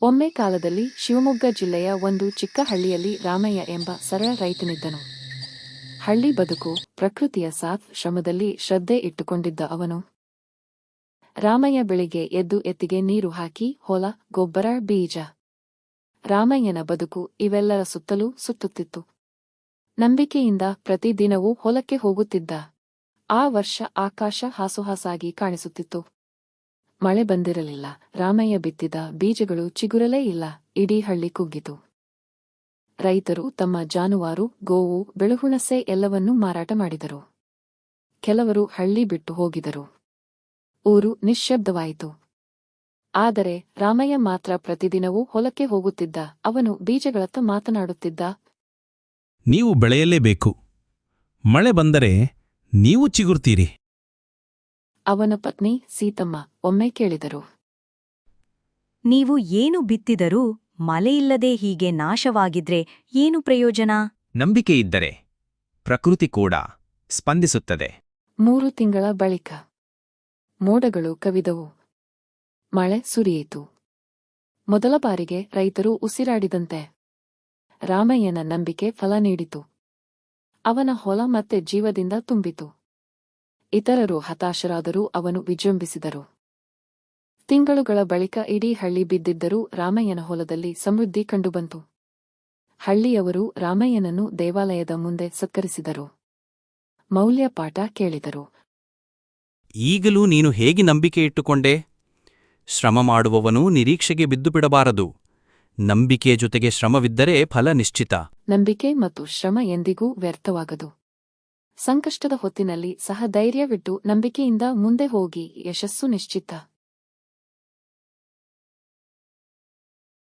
ಒಮ್ಮೆ ಕಾಲದಲ್ಲಿ ಶಿವಮೊಗ್ಗ ಜಿಲ್ಲೆಯ ಒಂದು ಚಿಕ್ಕ ಹಳ್ಳಿಯಲ್ಲಿ ರಾಮಯ್ಯ ಎಂಬ ಸರಳ ರೈತನಿದ್ದನು. ಹಳ್ಳಿ ಬದುಕು, ಪ್ರಕೃತಿಯ ಸಾಥ್, ಶ್ರಮದಲ್ಲಿ ಶ್ರದ್ಧೆ ಇಟ್ಟುಕೊಂಡಿದ್ದ ಅವನು. ರಾಮಯ್ಯ ಬೆಳಿಗ್ಗೆ ಎದ್ದು ಎತ್ತಿಗೆ ನೀರು ಹಾಕಿ, ಹೊಲ, ಗೊಬ್ಬರ, ಬೀಜ. ರಾಮಯ್ಯನ ಬದುಕು ಇವೆಲ್ಲರ ಸುತ್ತಲೂ ಸುತ್ತುತ್ತಿತ್ತು. ನಂಬಿಕೆಯಿಂದ ಪ್ರತಿದಿನವೂ ಹೊಲಕ್ಕೆ ಹೋಗುತ್ತಿದ್ದ. ಆ ವರ್ಷ ಆಕಾಶ ಹಾಸುಹಾಸಾಗಿ ಕಾಣಿಸುತ್ತಿತ್ತು. ಮಳೆ ಬಂದಿರಲಿಲ್ಲ. ರಾಮಯ್ಯ ಬಿತ್ತಿದ ಬೀಜಗಳು ಚಿಗುರಲೇ ಇಲ್ಲ. ಇಡೀ ಹಳ್ಳಿ ಕುಗ್ಗಿತು. ರೈತರು ತಮ್ಮ ಜಾನುವಾರು, ಗೋವು, ಬೆಳುಹುಣಸೆ ಎಲ್ಲವನ್ನೂ ಮಾರಾಟ ಮಾಡಿದರು. ಕೆಲವರು ಹಳ್ಳಿ ಬಿಟ್ಟು ಹೋಗಿದರು. ಊರು ನಿಶ್ಶಬ್ದವಾಯಿತು. ಆದರೆ ರಾಮಯ್ಯ ಮಾತ್ರ ಪ್ರತಿದಿನವೂ ಹೊಲಕ್ಕೆ ಹೋಗುತ್ತಿದ್ದ. ಅವನು ಬೀಜಗಳತ್ತ ಮಾತನಾಡುತ್ತಿದ್ದ. ನೀವು ಬೆಳೆಯಲೇಬೇಕು. ಮಳೆ ಬಂದರೆ ನೀವು ಚಿಗುರ್ತೀರಿ. ಅವನ ಪತ್ನಿ ಸೀತಮ್ಮ ಒಮ್ಮೆ ಕೇಳಿದರು. ನೀವು ಏನು ಬಿತ್ತಿದರೂ ಮಳೆಯಿಲ್ಲದೆ ಹೀಗೆ ನಾಶವಾಗಿದ್ರೆ ಏನು ಪ್ರಯೋಜನ? ನಂಬಿಕೆಯಿದ್ದರೆ ಪ್ರಕೃತಿ ಕೂಡ ಸ್ಪಂದಿಸುತ್ತದೆ. 3 ತಿಂಗಳ ಬಳಿಕ ಮೋಡಗಳು ಕವಿದವು. ಮಳೆ ಸುರಿಯಿತು. ಮೊದಲ ಬಾರಿಗೆ ರೈತರು ಉಸಿರಾಡಿದಂತೆ. ರಾಮಯ್ಯನ ನಂಬಿಕೆ ಫಲ ನೀಡಿತು. ಅವನ ಹೊಲ ಮತ್ತೆ ಜೀವದಿಂದ ತುಂಬಿತು. ಇತರರು ಹತಾಶರಾದರೂ ಅವನು ವಿಜೃಂಭಿಸಿದರು. ತಿಂಗಳುಗಳ ಬಳಿಕ ಇಡೀ ಹಳ್ಳಿ ಬಿದ್ದಿದ್ದರೂ ರಾಮಯ್ಯನ ಹೊಲದಲ್ಲಿ ಸಮೃದ್ಧಿ ಕಂಡುಬಂತು. ಹಳ್ಳಿಯವರು ರಾಮಯ್ಯನನ್ನು ದೇವಾಲಯದ ಮುಂದೆ ಸತ್ಕರಿಸಿದರು. ಮೌಲ್ಯ ಪಾಠ ಕೇಳಿದರು. ಈಗಲೂ ನೀನು ಹೇಗೆ ನಂಬಿಕೆ ಇಟ್ಟುಕೊಂಡೆ? ಶ್ರಮ ಮಾಡುವವನು ನಿರೀಕ್ಷೆಗೆ ಬಿದ್ದುಬಿಡಬಾರದು. ನಂಬಿಕೆಯ ಜೊತೆಗೆ ಶ್ರಮವಿದ್ದರೆ ಫಲ ನಿಶ್ಚಿತ. ನಂಬಿಕೆ ಮತ್ತು ಶ್ರಮ ಎಂದಿಗೂ ವ್ಯರ್ಥವಾಗದು. ಸಂಕಷ್ಟದ ಹೊತ್ತಿನಲ್ಲಿ ಸಹ ಧೈರ್ಯವಿಟ್ಟು ನಂಬಿಕೆಯಿಂದ ಮುಂದೆ ಹೋಗಿ ಯಶಸ್ಸು ನಿಶ್ಚಿತ.